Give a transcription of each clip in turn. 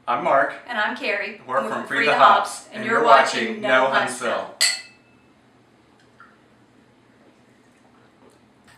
I'm Mark. And I'm Carrie. We're from Free the Hops, and you're watching No Huntsville.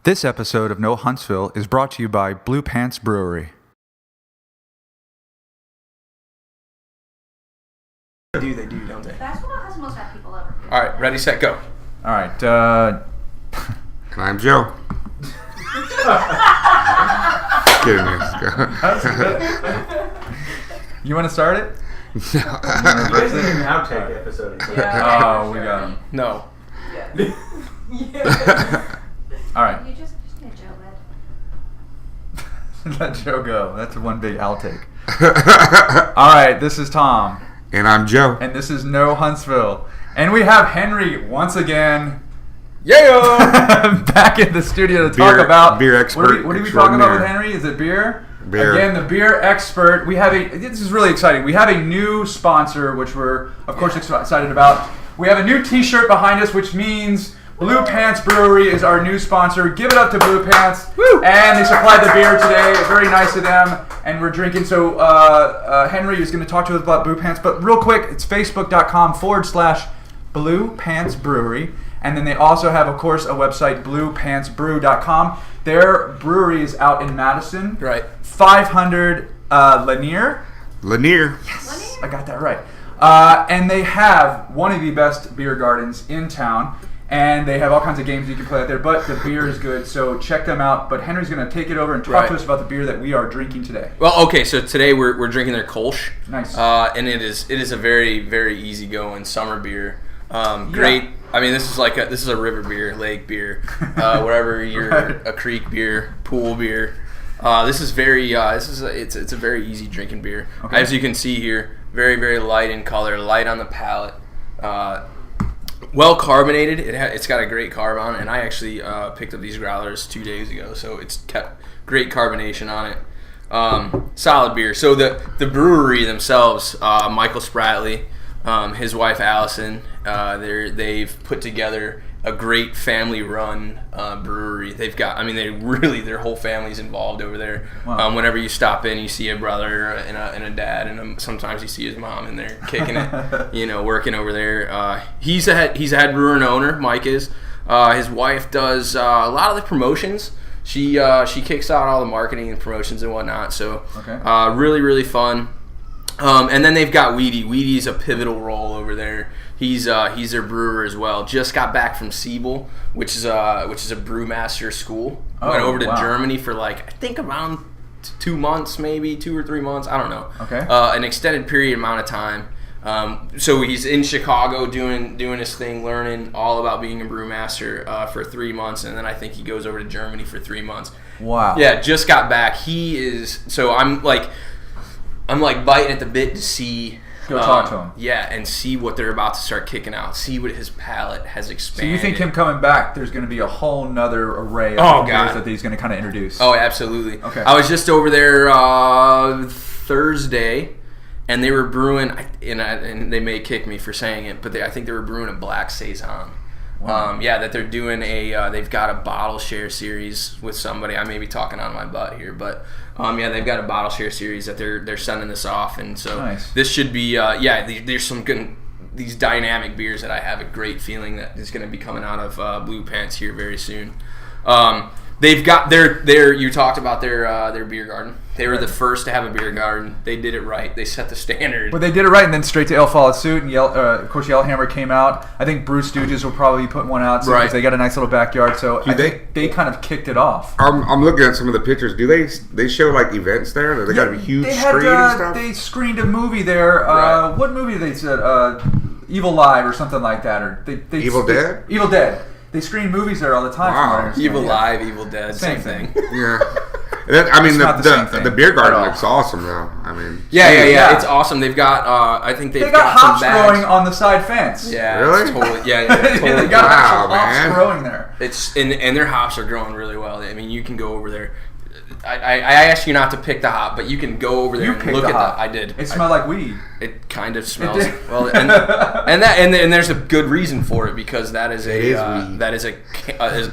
This episode of No Huntsville is brought to you by Blue Pants Brewery. They do, don't they? Basketball has the most fat people ever. All right, ready, set, go. All right. And I'm Joe. Kidding You want to start it? No. You guys didn't even outtake episode. Yeah. Oh, we got him. No. Yeah. All right. You just need Joe Led. Let Joe go. That's one big outtake. All right. This is Tom. And I'm Joe. And this is No Huntsville. And we have Henry once again. Yeah. Back in the studio to talk about beer expert. What are we talking about with Henry? Is it beer? Beer. Again, the beer expert. We have this is really exciting. We have a new sponsor, which we're of course excited about. We have a new T-shirt behind us, which means Blue Pants Brewery is our new sponsor. Give it up to Blue Pants. Woo! And they supplied the beer today. Very nice of them. And we're drinking. So Henry is going to talk to us about Blue Pants. But real quick, it's facebook.com/Blue Pants Brewery. And then they also have, of course, a website, bluepantsbrew.com. Their brewery is out in Madison. Right. 500 Lanier. Lanier. Yes, I got that right. And they have one of the best beer gardens in town. And they have all kinds of games you can play out there. But the beer is good, so check them out. But Henry's going to take it over and talk to us about the beer that we are drinking today. Well, okay, so today we're drinking their Kolsch. Nice. And it is a very, very easygoing summer beer. Great. Yeah. I mean, this is a river beer, lake beer, wherever you're Right. a creek beer, pool beer. This is very it's a very easy drinking beer. Okay. As you can see here, very, very light in color, light on the palate. Well carbonated. It's got a great carb on it, and I actually picked up these growlers 2 days ago, so it's kept great carbonation on it. Solid beer. So the brewery themselves, Michael Spratley, his wife Allison, they've put together a great family-run brewery. They've got, their whole family's involved over there. Wow. Whenever you stop in, you see a brother and a dad, and sometimes you see his mom, and they're kicking it, working over there. He's a head brewer and owner. Mike is. His wife does a lot of the promotions. She kicks out all the marketing and promotions and whatnot. So Okay. Really, really fun. And then they've got Weedy. Weedy's a pivotal role over there. He's their brewer as well. Just got back from Siebel, which is a brewmaster school. Went over to Germany for I think around 2 months, maybe 2 or 3 months. I don't know. Okay. An extended period amount of time. So he's in Chicago doing his thing, learning all about being a brewmaster for 3 months, and then I think he goes over to Germany for 3 months. Wow. Yeah, just got back. He is. So I'm biting at the bit to see. Go talk to him. Yeah, and see what they're about to start kicking out. See what his palate has expanded. So you think him coming back, there's going to be a whole nother array of beers that he's going to kind of introduce? Oh, absolutely. Okay. I was just over there Thursday, and they were brewing, and they may kick me for saying it, but I think they were brewing a black saison. Wow. That they're doing they've got a bottle share series with somebody. I may be talking on my butt here, but they've got a bottle share series that they're sending this off, and so nice. This should be there's some good, these dynamic beers that I have a great feeling that is going to be coming out of Blue Pants here very soon. They've got their you talked about their beer garden. They were the first to have a beer garden. They did it right. They set the standard. Well, they did it right, and then Straight to Ale followed suit, and of course Yellowhammer came out. I think Brew Stooges will probably be putting one out soon because they got a nice little backyard. So I think they kind of kicked it off. I'm looking at some of the pictures. Do they show events there? They got a huge screen and stuff. They screened a movie there. Right. What movie did they said? Evil Live or something like that, or they Evil Dead. Evil Dead. They screen movies there all the time. Wow. Evil Live, Evil Dead, same thing. Yeah. The beer garden looks awesome though. Yeah. It's awesome. They've got they've got hops some bags growing on the side fence. Yeah, really? Totally. Yeah, totally. They got actual hops growing there. It's and their hops are growing really well. I mean, you can go over there. I asked you not to pick the hop, but you can go over there and look at the. I did. It smelled like weed. It kind of smells well, and there's a good reason for it because that is a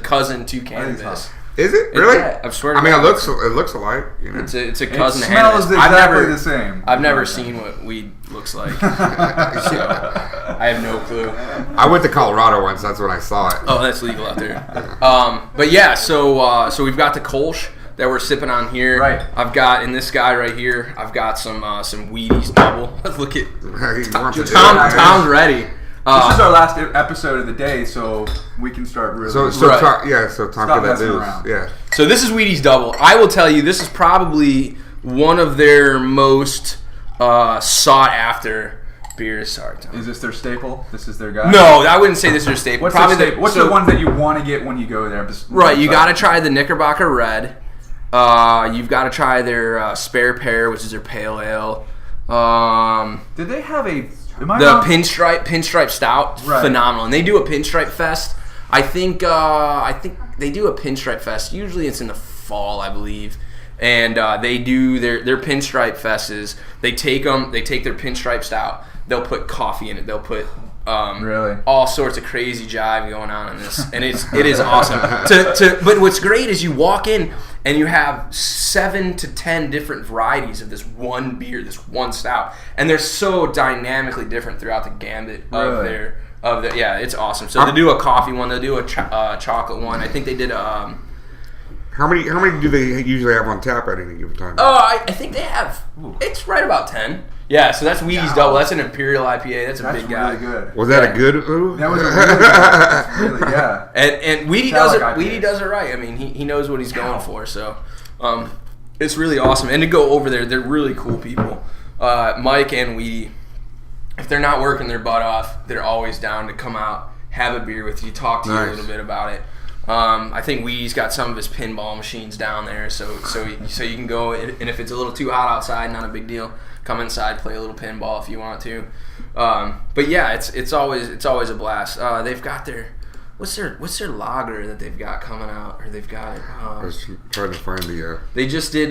cousin to cannabis. Is it really? I swear to I mean, God. it looks alike. You know? It's a cousin It of Hannah's. smells exactly the same. I've never seen what weed looks like. So, I have no clue. I went to Colorado once. That's when I saw it. Oh, that's legal out there. But yeah, so we've got the Kolsch that we're sipping on here. Right. I've got in this guy right here. I've got some Wheaties double. Look at He wants to do Tom. it. Tom's ready. This is our last episode of the day, so we can start really. So Right. so talk Stop about that messing news. around. Yeah. So this is Wheaties double. I will tell you, this is probably one of their most sought after beers. Sorry, Tom. Is this their staple? This is their guy? No, I wouldn't say this is their staple. What's Probably their staple? What's the one that you want to get when you go there? Right, you got to try the Knickerbocker Red. You've got to try their Spare Pear, which is their pale ale. Did they have a? Am I The wrong? pinstripe stout, Right. phenomenal. And they do a pinstripe fest. I think they do a pinstripe fest. Usually it's in the fall, I believe. And they do their pinstripe fest is they take their pinstripe stout. They'll put coffee in it. They'll put Really? all sorts of crazy jive going on in this, and it is awesome. But what's great is you walk in and you have 7 to 10 different varieties of this one beer, this one stout, and they're so dynamically different throughout the gambit of Really? their yeah, it's awesome. So they'll do a coffee one, they'll do a chocolate one. I think they did How many do they usually have on tap at any given time? I think they have. It's right about 10. Yeah, so that's Wheaties double. That's an Imperial IPA. That's a That's big guy. really good. Was that Yeah. a good move? That was a really good. That's really, yeah. And Weedy Sound does it. like IPAs. Weedy does it right. I mean, he knows what he's going for. So, it's really awesome. And to go over there, they're really cool people. Mike and Weedy, if they're not working their butt off, they're always down to come out, have a beer with you, talk to you a Nice. little bit about it. I think Weedy's got some of his pinball machines down there, so you can go, and if it's a little too hot outside, not a big deal. Come inside, play a little pinball if you want to. But yeah, it's always a blast. They've got their what's their lager that they've got coming out, or they've got it. I was trying to find the. They just did.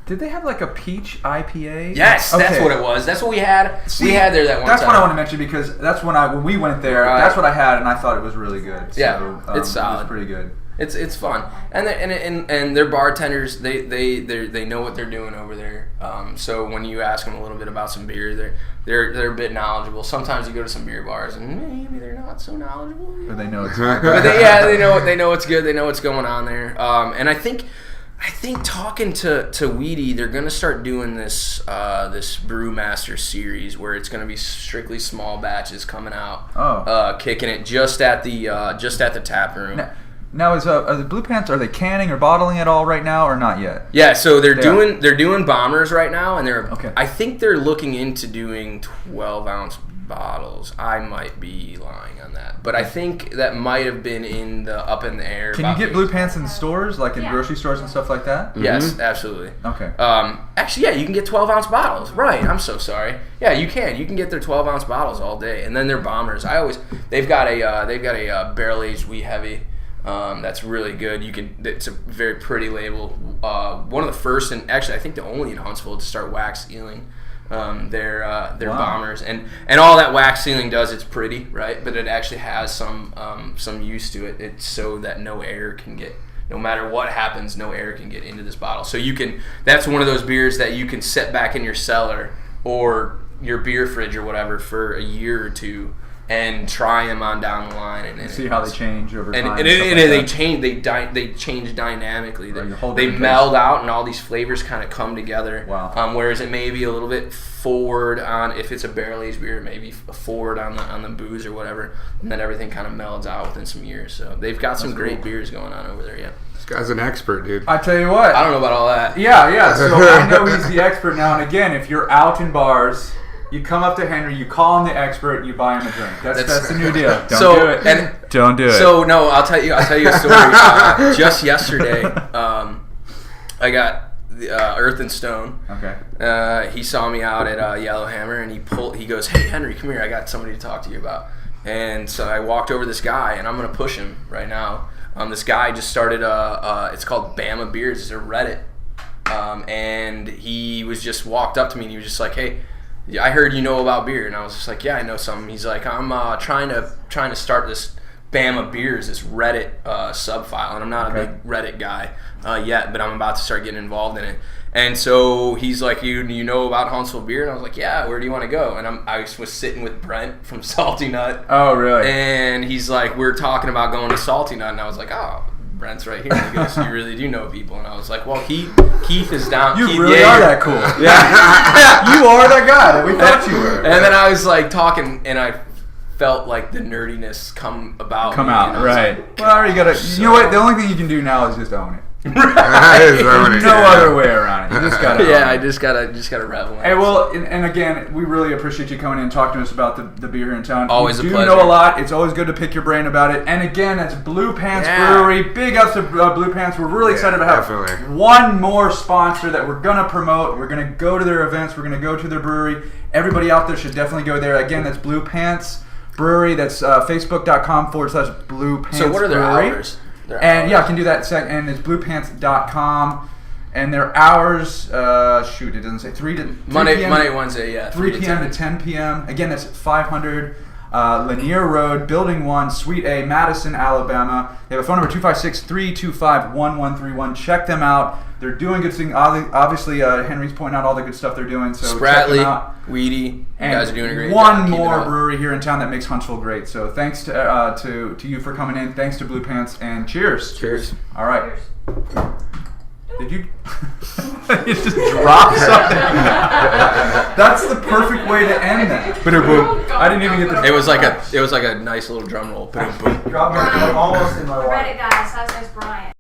Did they have like a peach IPA? Yes, that's Okay. what it was. That's what we had. See, we had there that one That's time. what I want to mention because that's when we went there. Right. That's what I had, and I thought it was really good. Yeah, so, it's solid. It was pretty good. It's fun, and their bartenders they know what they're doing over there. So when you ask them a little bit about some beer, they're a bit knowledgeable. Sometimes you go to some beer bars and maybe they're not so knowledgeable. But they know it's But they know it's good. They know what's going on there. And I think talking to Weedy, they're gonna start doing this Brewmaster series where it's gonna be strictly small batches coming out, kicking it just at the tap room. Now is are the Blue Pants, are they canning or bottling at all right now or not yet? Yeah, so they're Yeah. doing bombers right now, and Okay. I think they're looking into doing 12-ounce bottles. I might be lying on that, but I think that might have been up in the air. Can you get Blue Pants in stores, like in Yeah. grocery stores and stuff like that? Yes, absolutely. Okay. Actually, yeah, you can get 12-ounce bottles. Right, I'm so sorry. Yeah, you can. You can get their 12-ounce bottles all day, and then their bombers. They've got a barrel-aged wee heavy. That's really good. It's a very pretty label. One of the first, and actually I think the only in Huntsville to start wax sealing their Wow. bombers, and all that wax sealing does. It's pretty, right? But it actually has some use to it. It's so that no air can get. No matter what happens, no air can get into this bottle. So you can. That's one of those beers that you can set back in your cellar or your beer fridge or whatever for a year or two. And try them on down the line, and See how they change over time. and stuff like they that. change. They change dynamically. Right, a whole They different meld taste. out, and all these flavors kind of come together. Wow. Whereas it may be a little bit forward on if it's a barrel aged beer, maybe forward on the booze or whatever, and then everything kind of melds out within some years. So they've got some great beers going on over there. Yeah. This guy's an expert, dude. I tell you what. I don't know about all that. Yeah. So I know he's the expert now. And again, if you're out in bars, you come up to Henry, you call him the expert, and you buy him a drink. That's the new deal. Don't So, do it. and- Don't do it. So no, I'll tell you a story. Just yesterday, I got the Earth and Stone. Okay. He saw me out at Yellowhammer, and he goes, "Hey Henry, come here. I got somebody to talk to you about." And so I walked over to this guy, and I'm gonna push him right now. This guy just started it's called Bama Beers. It's a Reddit, and he was just walked up to me, and he was just like, "Hey, I heard you know about beer," and I was just like, "Yeah, I know some." He's like, "I'm trying to start this Bama Beers, this Reddit sub file, and I'm not a big Reddit guy yet, but I'm about to start getting involved in it. And so he's like, you know about Huntsville beer? And I was like, yeah, where do you want to go? And I was sitting with Brent from Salty Nut. Oh, really? And he's like, we're talking about going to Salty Nut. And I was like, oh, Brent's right here. He goes, you really do know people. And I was like, well, Keith is down. You Keith really Yeager. are that cool. Yeah. You are that guy that we thought you were. And then I was like talking, and I felt like the nerdiness come out, right. Like, well, you gotta. You know what? The only thing you can do now is just own it. There's There's no other way around it. You just gotta. yeah, own I it. just gotta revel in it. Hey, well, and again, we really appreciate you coming in and talking to us about the beer here in town. Always you a do pleasure. know a lot. It's always good to pick your brain about it. And again, that's Blue Pants Brewery. Big ups to Blue Pants. We're really excited to have one more sponsor that we're going to promote. We're going to go to their events. We're going to go to their brewery. Everybody out there should definitely go there. Again, that's Blue Pants Brewery. That's facebook.com/Blue Pants So what are their Brewery. hours? And yeah, I can do that in a second. And it's bluepants.com. And their hours, it doesn't say 3 to 3 Monday, p.m. Wednesday, yeah. 3 p.m. to 10 p.m. Again, that's 500 Lanier Road, Building 1, Suite A, Madison, Alabama. They have a phone number, 256-325-1131. Check them out. They're doing good things. Obviously, Henry's pointing out all the good stuff they're doing. So check them out. Spratly, Weedy, you And guys are doing a great job. one Keep it more up. brewery here in town that makes Huntsville great. So thanks to you for coming in. Thanks to Blue Pants, and cheers. Cheers. All right. Cheers. Did you? You just dropped something. That's the perfect way to end that. I didn't even get the. It was like a nice little drum roll. Boom, boom. Drop it almost in my The water. Reddit guy, so says Brian.